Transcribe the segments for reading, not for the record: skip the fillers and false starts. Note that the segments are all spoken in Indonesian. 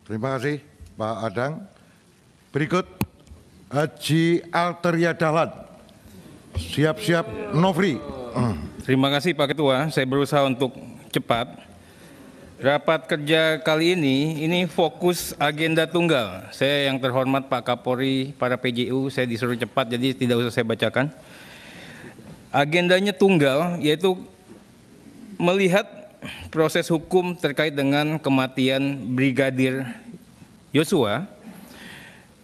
Terima kasih Pak Adang. Berikut Haji Alteria Dahlan. Siap-siap Nofri. Terima kasih Pak Ketua, saya berusaha untuk cepat. Rapat kerja kali ini fokus agenda tunggal. Saya yang terhormat Pak Kapolri, para PJU, saya disuruh cepat jadi tidak usah saya bacakan. Agendanya tunggal, yaitu melihat proses hukum terkait dengan kematian Brigadir Yosua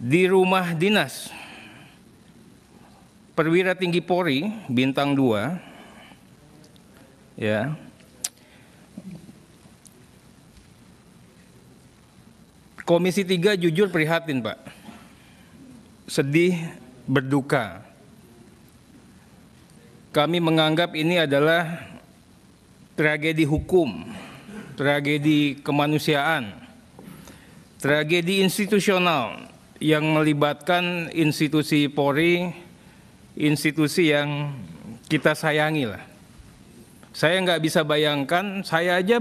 di rumah dinas Perwira Tinggi Polri Bintang 2, ya. Komisi 3 jujur prihatin, Pak. Sedih, berduka. Kami menganggap ini adalah tragedi hukum, tragedi kemanusiaan, tragedi institusional yang melibatkan institusi Polri, institusi yang kita sayangi lah. Saya nggak bisa bayangkan, saya aja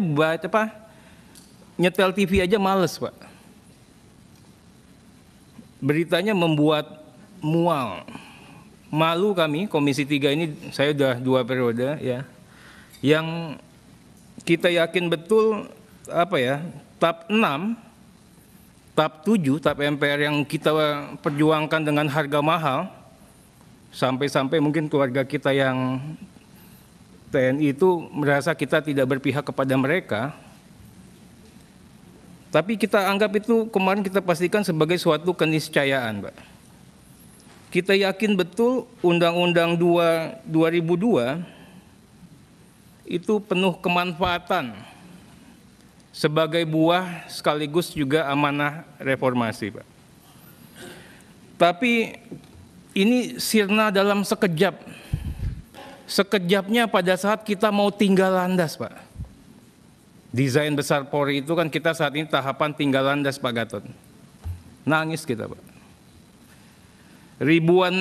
nyetel TV aja males, Pak. Beritanya membuat mual. Malu kami, Komisi 3 ini, saya udah 2 periode ya, yang kita yakin betul TAP 6, TAP 7, TAP MPR yang kita perjuangkan dengan harga mahal, sampai-sampai mungkin keluarga kita yang TNI itu merasa kita tidak berpihak kepada mereka. Tapi kita anggap itu kemarin kita pastikan sebagai suatu keniscayaan, Pak. Kita yakin betul Undang-Undang 2002 itu penuh kemanfaatan sebagai buah sekaligus juga amanah reformasi, Pak. Tapi ini sirna dalam sekejap. Sekejapnya pada saat kita mau tinggal landas, Pak. Desain besar Polri itu kan kita saat ini tahapan tinggal landas, Pak Gatot. Nangis kita, Pak. Ribuan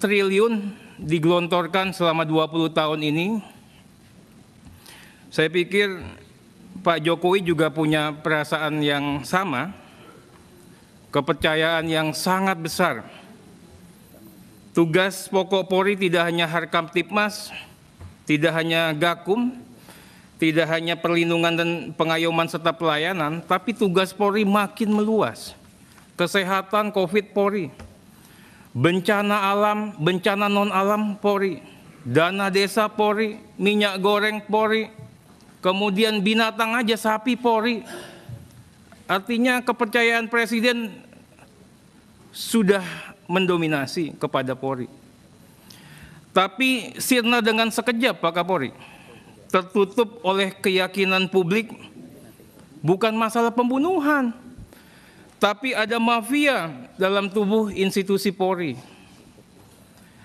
triliun digelontorkan selama 20 tahun ini. Saya pikir Pak Jokowi juga punya perasaan yang sama, kepercayaan yang sangat besar. Tugas pokok Polri tidak hanya Harkamtipmas, tidak hanya Gakum, tidak hanya perlindungan dan pengayoman serta pelayanan, tapi tugas Polri makin meluas. Kesehatan COVID Polri, bencana alam, bencana non-alam Polri, dana desa Polri, minyak goreng Polri, kemudian binatang aja sapi Polri. Artinya kepercayaan Presiden sudah mendominasi kepada Polri. Tapi sirna dengan sekejap, Pak Kapolri, tertutup oleh keyakinan publik bukan masalah pembunuhan, tapi ada mafia dalam tubuh institusi Polri.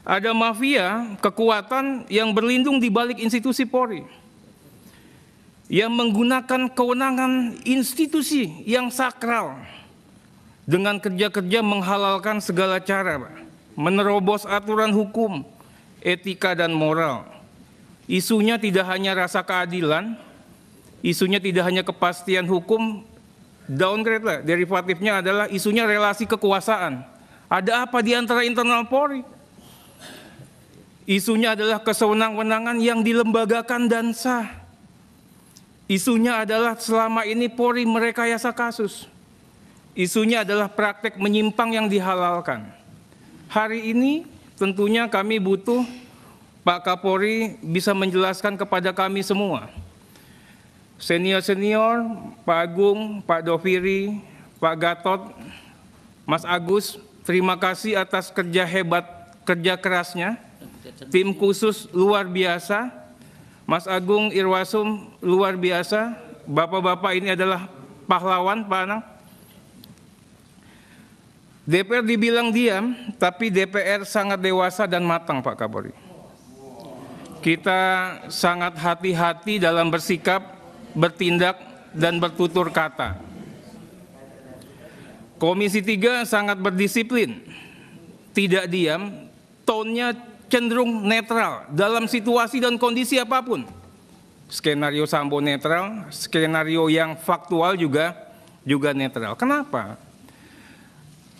Ada mafia kekuatan yang berlindung di balik institusi Polri, yang menggunakan kewenangan institusi yang sakral dengan kerja-kerja menghalalkan segala cara, menerobos aturan hukum, etika dan moral. Isunya tidak hanya rasa keadilan, isunya tidak hanya kepastian hukum, downgrade lah, derivatifnya adalah isunya relasi kekuasaan. Ada apa di antara internal Polri? Isunya adalah kesewenang-wenangan yang dilembagakan dan sah. Isunya adalah selama ini Polri merekayasa kasus. Isunya adalah praktek menyimpang yang dihalalkan. Hari ini tentunya kami butuh Pak Kapolri bisa menjelaskan kepada kami semua, senior-senior, Pak Agung, Pak Doviri, Pak Gatot, Mas Agus, terima kasih atas kerja hebat, kerja kerasnya, tim khusus luar biasa, Mas Agung Irwasum luar biasa, Bapak-bapak ini adalah pahlawan, Pak Anang. DPR dibilang diam, tapi DPR sangat dewasa dan matang, Pak Kapolri. Kita sangat hati-hati dalam bersikap, bertindak, dan bertutur kata. Komisi 3 sangat berdisiplin, tidak diam, tone-nya cenderung netral dalam situasi dan kondisi apapun. Skenario Sambo netral, skenario yang faktual juga juga netral. Kenapa?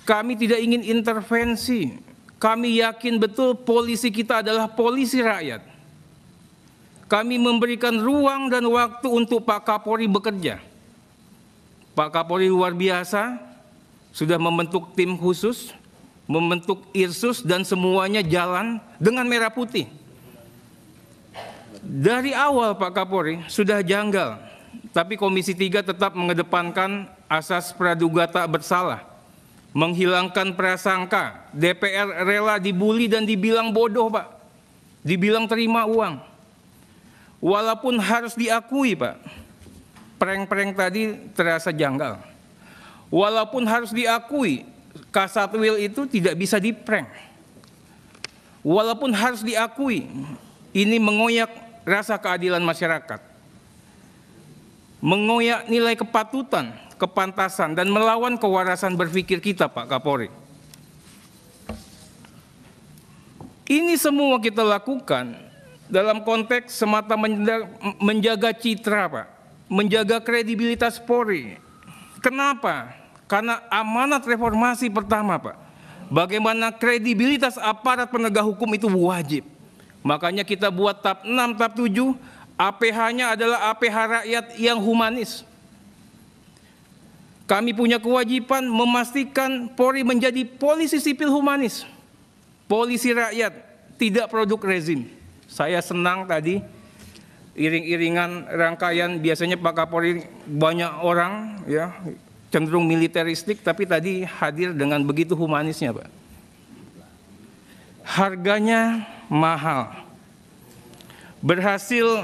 Kami tidak ingin intervensi. Kami yakin betul polisi kita adalah polisi rakyat. Kami memberikan ruang dan waktu untuk Pak Kapolri bekerja. Pak Kapolri luar biasa, sudah membentuk tim khusus, membentuk Irsus, dan semuanya jalan dengan merah putih. Dari awal Pak Kapolri sudah janggal, tapi Komisi 3 tetap mengedepankan asas praduga tak bersalah, menghilangkan prasangka. DPR rela dibully dan dibilang bodoh, Pak, dibilang terima uang. Walaupun harus diakui, Pak, prank-prank tadi terasa janggal. Walaupun harus diakui, Kasatwil itu tidak bisa diprank. Walaupun harus diakui, ini mengoyak rasa keadilan masyarakat, mengoyak nilai kepatutan, kepantasan, dan melawan kewarasan berpikir kita, Pak Kapolri. Ini semua kita lakukan dalam konteks semata menjaga citra, Pak, menjaga kredibilitas Polri. Kenapa? Karena amanat reformasi pertama, Pak, bagaimana kredibilitas aparat penegak hukum itu wajib. Makanya kita buat TAP 6, TAP 7, APH-nya adalah APH rakyat yang humanis. Kami punya kewajiban memastikan Polri menjadi polisi sipil humanis, polisi rakyat, tidak produk rezim. Saya senang tadi iring-iringan rangkaian, biasanya Pak Kapolri banyak orang ya cenderung militeristik, tapi tadi hadir dengan begitu humanisnya, Pak. Harganya mahal. Berhasil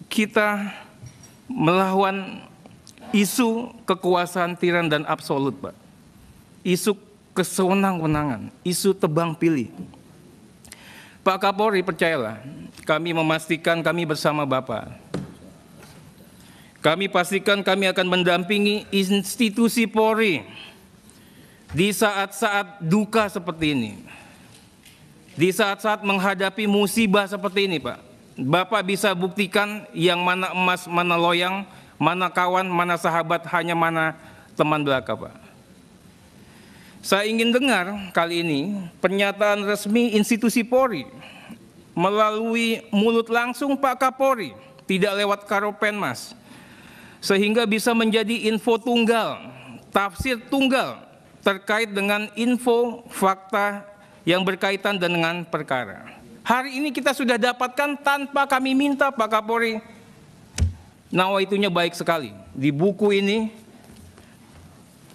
kita melawan isu kekuasaan tiran dan absolut, Pak. Isu kesewenang-wenangan, isu tebang pilih. Pak Kapolri, percayalah, kami memastikan kami bersama Bapak. Kami pastikan kami akan mendampingi institusi Polri di saat-saat duka seperti ini. Di saat-saat menghadapi musibah seperti ini, Pak. Bapak bisa buktikan yang mana emas, mana loyang, mana kawan, mana sahabat, hanya mana teman belaka, Pak. Saya ingin dengar kali ini pernyataan resmi institusi Polri melalui mulut langsung Pak Kapolri, tidak lewat Karopenmas, sehingga bisa menjadi info tunggal, tafsir tunggal terkait dengan info fakta yang berkaitan dengan perkara. Hari ini kita sudah dapatkan tanpa kami minta, Pak Kapolri. Nawaitunya baik sekali. Di buku ini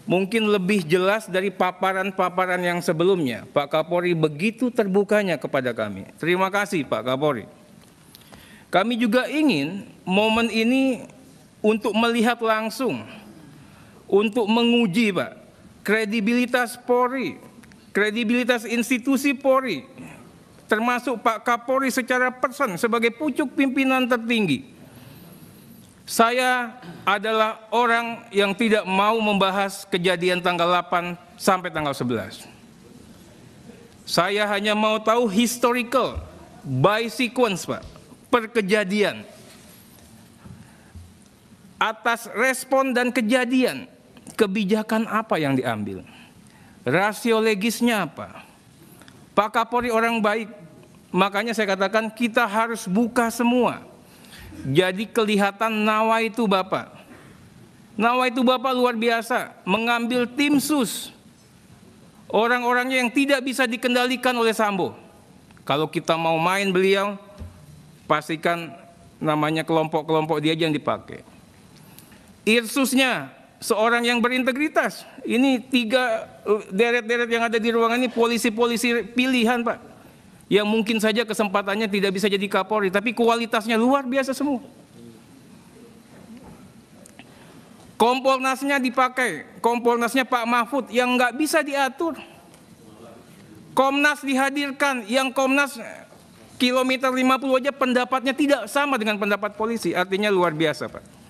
mungkin lebih jelas dari paparan-paparan yang sebelumnya. Pak Kapolri begitu terbukanya kepada kami. Terima kasih, Pak Kapolri. Kami juga ingin momen ini untuk melihat langsung, untuk menguji, Pak, kredibilitas Polri, kredibilitas institusi Polri, termasuk Pak Kapolri secara person sebagai pucuk pimpinan tertinggi. Saya adalah orang yang tidak mau membahas kejadian tanggal 8 sampai tanggal 11. Saya hanya mau tahu historical, by sequence, Pak, per kejadian. Atas respon dan kejadian, kebijakan apa yang diambil? Rasio legisnya apa? Pak Kapolri orang baik, makanya saya katakan kita harus buka semua. Jadi kelihatan nawaitu Bapak. Nawaitu Bapak luar biasa, mengambil tim sus. Orang-orangnya yang tidak bisa dikendalikan oleh Sambo. Kalau kita mau main beliau, pastikan namanya kelompok-kelompok dia aja yang dipakai. Irsusnya seorang yang berintegritas. Ini 3 deret-deret yang ada di ruangan ini polisi-polisi pilihan, Pak, yang mungkin saja kesempatannya tidak bisa jadi Kapolri, tapi kualitasnya luar biasa semua. Kompolnasnya dipakai, Kompolnasnya Pak Mahfud yang nggak bisa diatur. Komnas dihadirkan, yang Komnas kilometer 50 aja pendapatnya tidak sama dengan pendapat polisi, artinya luar biasa, Pak.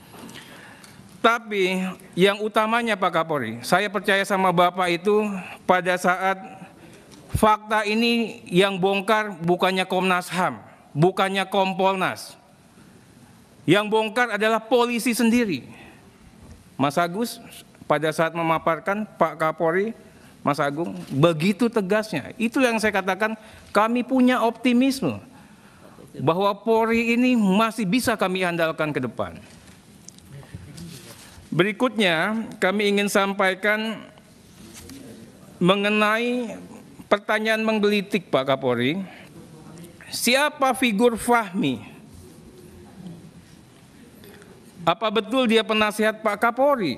Tapi yang utamanya, Pak Kapolri, saya percaya sama Bapak itu pada saat fakta ini yang bongkar bukannya Komnas HAM, bukannya Kompolnas. Yang bongkar adalah polisi sendiri. Mas Agus pada saat memaparkan Pak Kapolri, Mas Agung, begitu tegasnya. Itu yang saya katakan, kami punya optimisme bahwa Polri ini masih bisa kami andalkan ke depan. Berikutnya, kami ingin sampaikan mengenai pertanyaan menggelitik Pak Kapolri. Siapa figur Fahmi? Apa betul dia penasihat Pak Kapolri?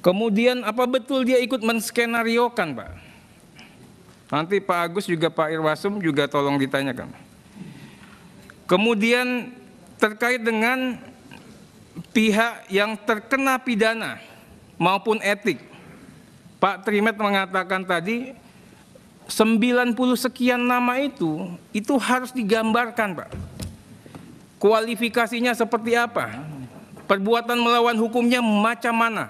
Kemudian apa betul dia ikut menskenariokan, Pak? Nanti Pak Agus juga Pak Irwasum juga tolong ditanyakan. Kemudian terkait dengan pihak yang terkena pidana maupun etik, Pak Trimet mengatakan tadi 90 sekian nama itu harus digambarkan, Pak. Kualifikasinya seperti apa? Perbuatan melawan hukumnya macam mana?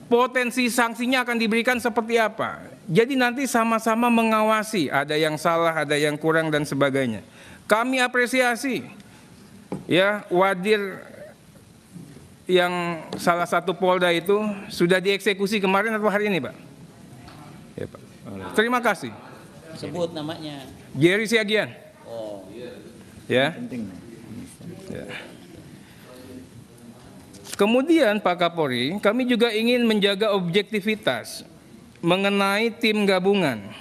Potensi sanksinya akan diberikan seperti apa? Jadi nanti sama-sama mengawasi, ada yang salah, ada yang kurang dan sebagainya. Kami apresiasi ya Wadir yang salah satu Polda itu sudah dieksekusi kemarin atau hari ini, Pak? Ya, Pak. Terima kasih. Sebut namanya. Jerry Siagian. Oh. Ya. Ya. Kemudian Pak Kapolri, kami juga ingin menjaga objektivitas mengenai tim gabungan.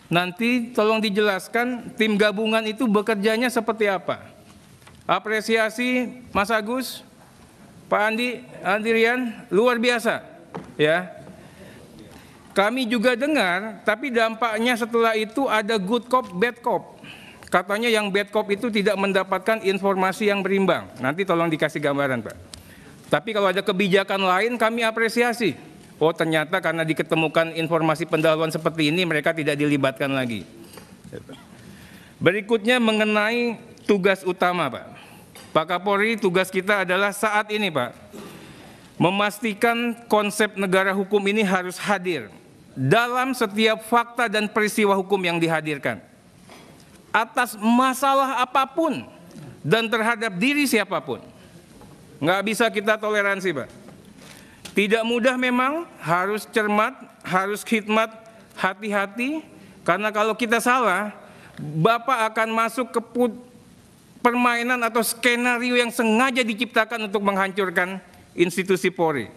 Nanti tolong dijelaskan tim gabungan itu bekerjanya seperti apa. Apresiasi Mas Agus, Pak Andi Rian, luar biasa. Ya. Kami juga dengar, tapi dampaknya setelah itu ada good cop, bad cop. Katanya yang bad cop itu tidak mendapatkan informasi yang berimbang. Nanti tolong dikasih gambaran, Pak. Tapi kalau ada kebijakan lain kami apresiasi. Oh ternyata karena diketemukan informasi pendahuluan seperti ini mereka tidak dilibatkan lagi. Berikutnya mengenai tugas utama, Pak. Pak Kapolri, tugas kita adalah saat ini, Pak, memastikan konsep negara hukum ini harus hadir dalam setiap fakta dan peristiwa hukum yang dihadirkan. Atas masalah apapun dan terhadap diri siapapun. Nggak bisa kita toleransi, Pak. Tidak mudah memang, harus cermat, harus khidmat, hati-hati. Karena kalau kita salah, Bapak akan masuk ke permainan atau skenario yang sengaja diciptakan untuk menghancurkan institusi Polri.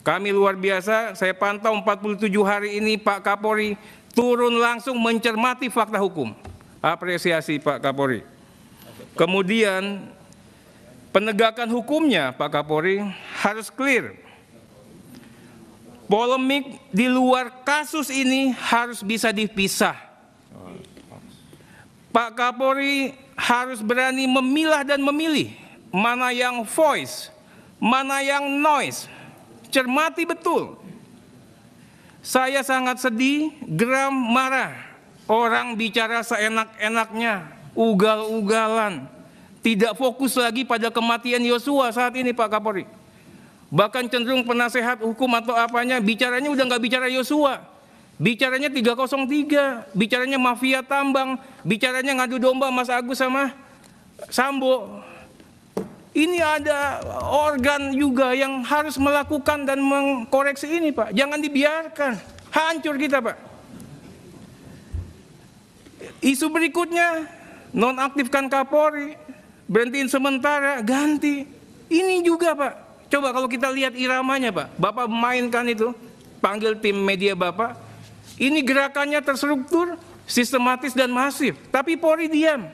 Kami luar biasa, saya pantau 47 hari ini Pak Kapolri turun langsung mencermati fakta hukum. Apresiasi Pak Kapolri. Kemudian penegakan hukumnya Pak Kapolri harus clear. Polemik di luar kasus ini harus bisa dipisah. Pak Kapolri harus berani memilah dan memilih mana yang voice, mana yang noise. Cermati betul. Saya sangat sedih, geram, marah. Orang bicara seenak-enaknya, ugal-ugalan. Tidak fokus lagi pada kematian Yosua saat ini Pak Kapolri. Bahkan cenderung penasehat hukum atau apanya, bicaranya udah nggak bicara Yosua. Bicaranya 303, bicaranya mafia tambang, bicaranya ngadu domba Mas Agus sama Sambo. Ini ada organ juga yang harus melakukan dan mengkoreksi ini, Pak. Jangan dibiarkan, hancur kita, Pak. Isu berikutnya, nonaktifkan Kapolri, berhentiin sementara, ganti. Ini juga, Pak. Coba kalau kita lihat iramanya, Pak. Bapak mainkan itu, panggil tim media Bapak. Ini gerakannya terstruktur, sistematis dan masif. Tapi Polri diam.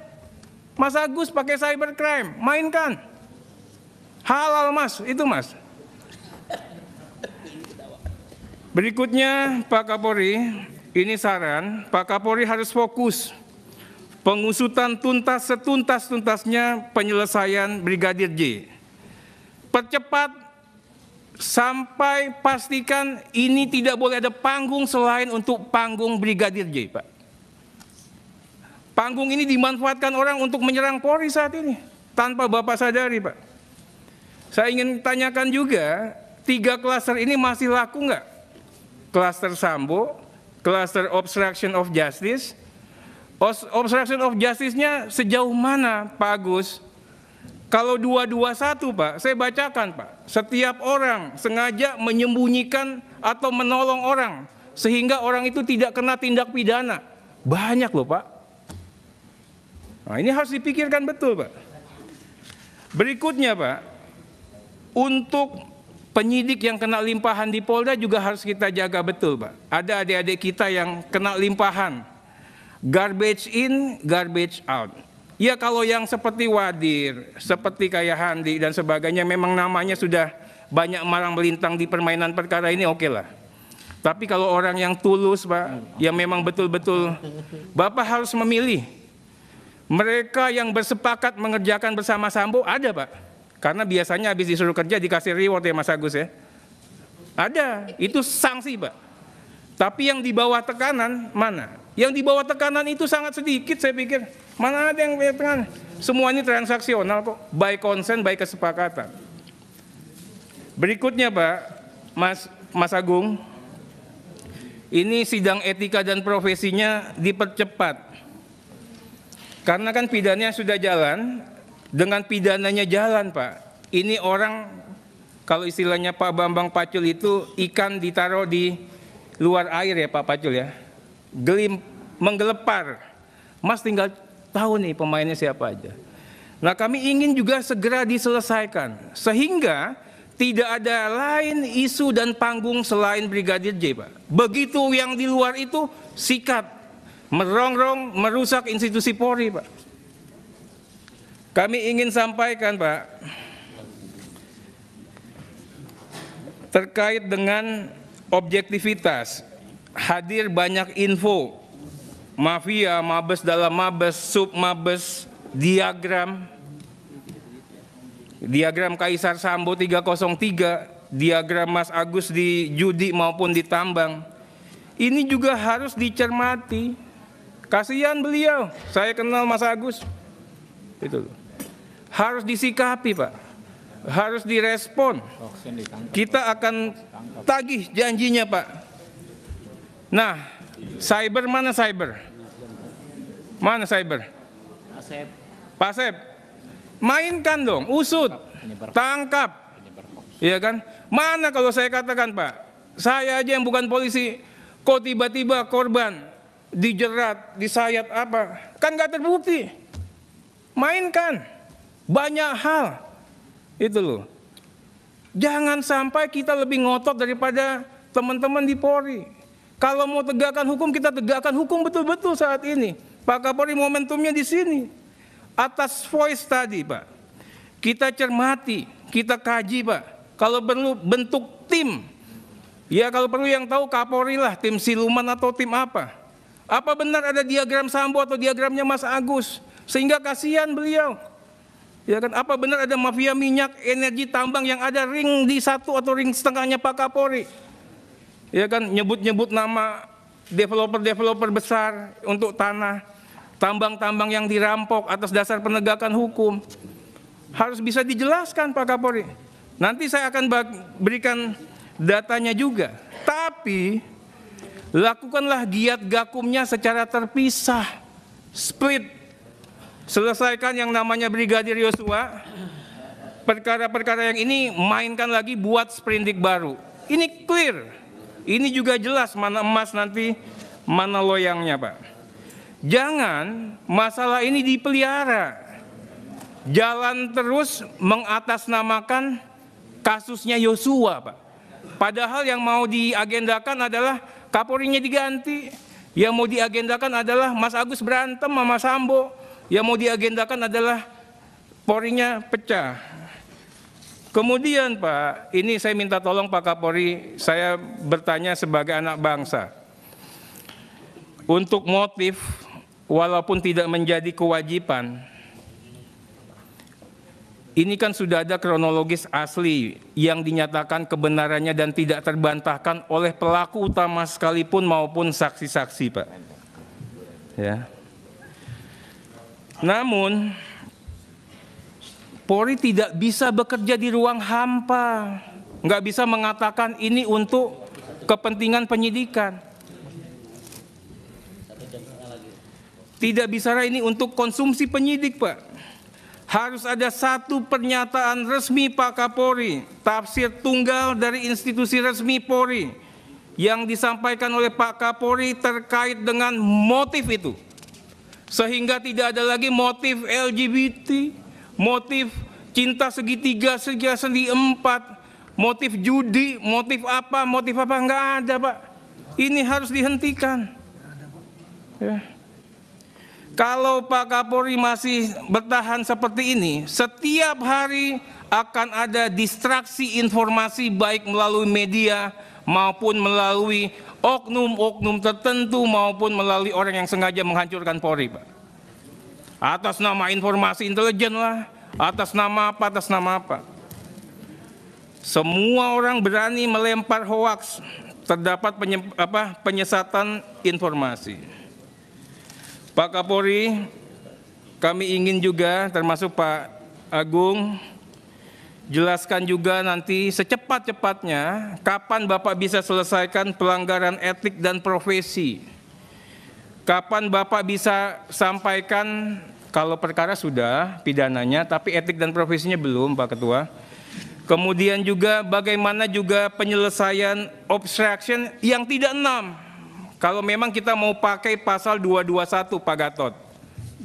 Mas Agus pakai cybercrime, mainkan. Halal Mas, itu Mas. Berikutnya Pak Kapolri, ini saran, Pak Kapolri harus fokus. Pengusutan tuntas setuntas-tuntasnya penyelesaian Brigadir J. Percepat sampai pastikan ini tidak boleh ada panggung selain untuk panggung Brigadir J, Pak. Panggung ini dimanfaatkan orang untuk menyerang Polri saat ini, tanpa Bapak sadari, Pak. Saya ingin tanyakan juga, 3 klaster ini masih laku nggak? Klaster Sambo, klaster obstruction of justice. Obstruction of justice-nya sejauh mana, Pak Agus? Kalau 221 Pak, saya bacakan Pak, setiap orang sengaja menyembunyikan atau menolong orang sehingga orang itu tidak kena tindak pidana. Banyak loh Pak. Nah, ini harus dipikirkan betul Pak. Berikutnya Pak, untuk penyidik yang kena limpahan di Polda juga harus kita jaga betul Pak. Ada adik-adik kita yang kena limpahan, garbage in, garbage out. Ya kalau yang seperti Wadir, seperti kayak Handi dan sebagainya memang namanya sudah banyak malang melintang di permainan perkara ini, oke lah. Tapi kalau orang yang tulus Pak, yang memang betul-betul Bapak harus memilih. Mereka yang bersepakat mengerjakan bersama Sambo ada Pak. Karena biasanya habis disuruh kerja dikasih reward ya Mas Agus ya. Ada, itu sanksi Pak. Tapi yang di bawah tekanan mana? Yang di bawah tekanan itu sangat sedikit saya pikir. Mana ada yang punya tekanan? Semua ini transaksional kok, by consent, by kesepakatan. Berikutnya Pak, Mas Agung, ini sidang etika dan profesinya dipercepat. Karena kan pidananya sudah jalan, dengan pidananya jalan Pak. Ini orang, kalau istilahnya Pak Bambang Pacul itu ikan ditaruh di luar air ya Pak Pacul ya. Menggelepar. Mas tinggal tahu nih pemainnya siapa aja. Nah kami ingin juga segera diselesaikan. Sehingga tidak ada lain isu dan panggung selain Brigadir J Pak. Begitu yang di luar itu sikat, merongrong, merusak institusi Polri Pak. Kami ingin sampaikan Pak, terkait dengan objektivitas, hadir banyak info, mafia, mabes dalam mabes, sub mabes, diagram Kaisar Sambo 303, diagram Mas Agus di judi maupun di tambang. Ini juga harus dicermati. Kasihan beliau, saya kenal Mas Agus. Itu harus disikapi Pak, harus direspon. Kita akan tagih janjinya Pak. Nah, cyber mana cyber? Mana cyber? Pak Sep, mainkan dong, usut, tangkap, iya kan? Mana kalau saya katakan Pak, saya aja yang bukan polisi, kok tiba-tiba korban dijerat, disayat apa? Kan nggak terbukti. Mainkan, banyak hal, itu loh. Jangan sampai kita lebih ngotot daripada teman-teman di Polri. Kalau mau tegakkan hukum, kita tegakkan hukum betul-betul saat ini. Pak Kapolri momentumnya di sini. Atas voice tadi Pak, kita cermati, kita kaji Pak. Kalau perlu bentuk tim, ya kalau perlu yang tahu Kapolri lah, tim siluman atau tim apa. Apa benar ada diagram Sambo atau diagramnya Mas Agus? Sehingga kasihan beliau. Ya kan, apa benar ada mafia minyak, energi tambang yang ada ring di satu atau ring setengahnya Pak Kapolri? Ya kan, nyebut-nyebut nama developer-developer besar untuk tanah, tambang-tambang yang dirampok atas dasar penegakan hukum. Harus bisa dijelaskan Pak Kapolri. Nanti saya akan berikan datanya juga. Tapi lakukanlah giat gakumnya secara terpisah, split. Selesaikan yang namanya Brigadir Yosua. Perkara-perkara yang ini mainkan lagi, buat sprindik baru. Ini clear. Ini juga jelas mana emas nanti, mana loyangnya Pak. Jangan masalah ini dipelihara. Jalan terus mengatasnamakan kasusnya Yosua Pak. Padahal yang mau diagendakan adalah Kapolrinya diganti. Yang mau diagendakan adalah Mas Agus berantem sama Sambo. Yang mau diagendakan adalah Polrinya pecah. Kemudian Pak, ini saya minta tolong Pak Kapolri, saya bertanya sebagai anak bangsa. Untuk motif, walaupun tidak menjadi kewajiban, ini kan sudah ada kronologis asli yang dinyatakan kebenarannya dan tidak terbantahkan oleh pelaku utama sekalipun maupun saksi-saksi Pak. Ya. Namun, Polri tidak bisa bekerja di ruang hampa, nggak bisa mengatakan ini untuk kepentingan penyidikan. Tidak bisa ini untuk konsumsi penyidik Pak. harus ada satu pernyataan resmi Pak Kapolri, tafsir tunggal dari institusi resmi Polri yang disampaikan oleh Pak Kapolri terkait dengan motif itu. Sehingga tidak ada lagi motif LGBT, motif cinta segitiga, segi empat, motif judi, motif apa, nggak ada Pak. Ini harus dihentikan. Ya. Kalau Pak Kapolri masih bertahan seperti ini, setiap hari akan ada distraksi informasi baik melalui media maupun melalui oknum-oknum tertentu maupun melalui orang yang sengaja menghancurkan Polri, Pak. Atas nama informasi intelijen lah, atas nama apa. Semua orang berani melempar hoaks, terdapat penyesatan informasi. Pak Kapolri, kami ingin juga termasuk Pak Agung, jelaskan juga nanti secepat-cepatnya kapan Bapak bisa selesaikan pelanggaran etik dan profesi. Kapan Bapak bisa sampaikan, kalau perkara sudah pidananya, tapi etik dan profesinya belum, Pak Ketua. Kemudian juga bagaimana juga penyelesaian obstruction yang tidak 6. Kalau memang kita mau pakai pasal 221 Pak Gatot.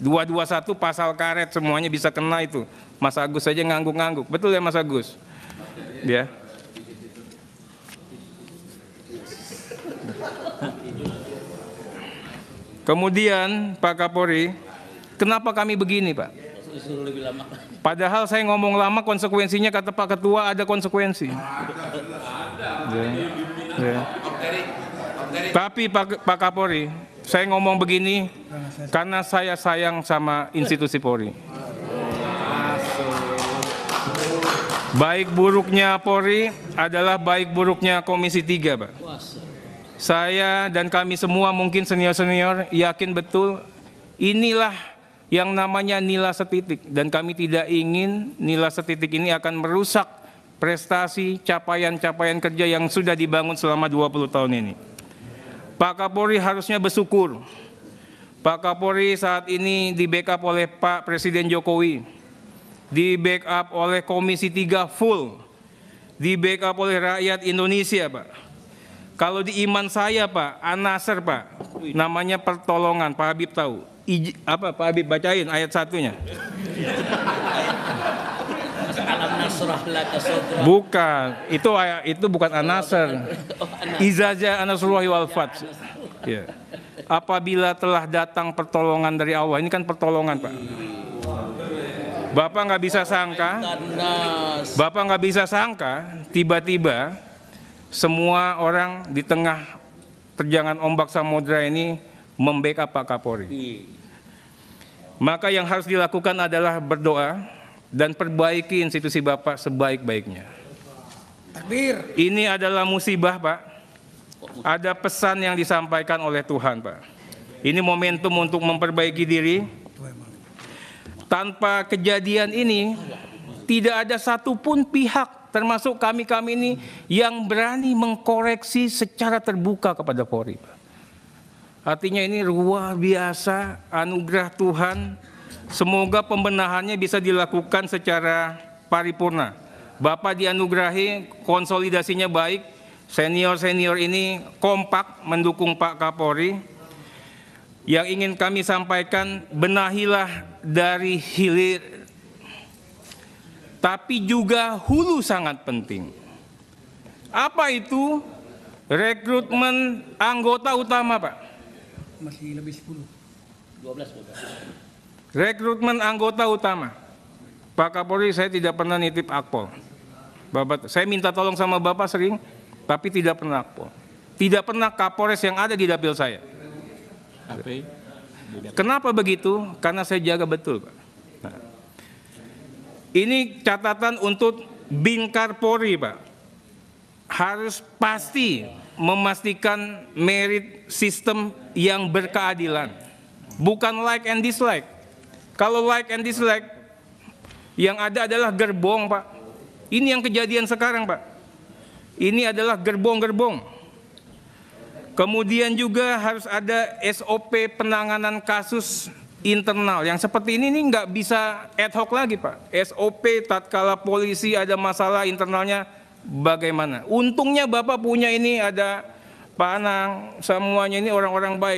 221 pasal karet semuanya bisa kena itu. Mas Agus saja ngangguk-ngangguk. Betul ya Mas Agus? Ya. Kemudian Pak Kapolri, kenapa kami begini Pak? Padahal saya ngomong lama, konsekuensinya kata Pak Ketua ada konsekuensi. Ya. Tapi Pak Kapolri, saya ngomong begini karena saya sayang sama institusi Polri. Baik buruknya Polri adalah baik buruknya Komisi 3, Pak. Saya dan kami semua mungkin senior-senior yakin betul inilah yang namanya nilai setitik. Dan kami tidak ingin nilai setitik ini akan merusak prestasi, capaian-capaian kerja yang sudah dibangun selama 20 tahun ini. Pak Kapolri harusnya bersyukur. Pak Kapolri saat ini di backup oleh Pak Presiden Jokowi, di backup oleh Komisi 3 full, di backup oleh rakyat Indonesia, Pak. Kalau di iman saya, Pak, An-Nasr, Pak, namanya pertolongan, Pak Habib tahu. Apa Pak Habib bacain ayat satunya? Bukan, itu bukan An-Nasr. Izaja An-Nasrullahi wal Fath. Ya. Apabila telah datang pertolongan dari Allah, ini kan pertolongan, Pak. Bapak nggak bisa sangka, tiba-tiba semua orang di tengah terjangan ombak samudra ini membackup Pak Kapolri. Maka yang harus dilakukan adalah berdoa dan perbaiki institusi Bapak sebaik-baiknya. Takbir. Ini adalah musibah, Pak. Ada pesan yang disampaikan oleh Tuhan, Pak. Ini momentum untuk memperbaiki diri. Tanpa kejadian ini, tidak ada satupun pihak, termasuk kami-kami ini, yang berani mengkoreksi secara terbuka kepada Polri, Pak. Artinya ini luar biasa anugerah Tuhan. Semoga pembenahannya bisa dilakukan secara paripurna. Bapak dianugerahi, konsolidasinya baik, senior-senior ini kompak mendukung Pak Kapolri. Yang ingin kami sampaikan, benahilah dari hilir, tapi juga hulu sangat penting. Apa itu? Rekrutmen anggota utama, Pak. Masih lebih 10. 12. Rekrutmen anggota utama. Pak Kapolri, saya tidak pernah nitip akpol. Bapak, saya minta tolong sama Bapak sering, tapi tidak pernah akpol. Tidak pernah Kapolres yang ada di dapil saya. Kenapa begitu? Karena saya jaga betul, Pak. Nah, ini catatan untuk Bingkar Polri, Pak. Harus pasti memastikan merit sistem yang berkeadilan. Bukan like and dislike. Kalau like and dislike, yang ada adalah gerbong, Pak. Ini yang kejadian sekarang, Pak. Ini adalah gerbong-gerbong. Kemudian juga harus ada SOP penanganan kasus internal yang seperti ini nggak bisa ad hoc lagi, Pak. SOP tatkala polisi ada masalah internalnya bagaimana? Untungnya Bapak punya ini, ada Pak Anang, semuanya ini orang-orang baik.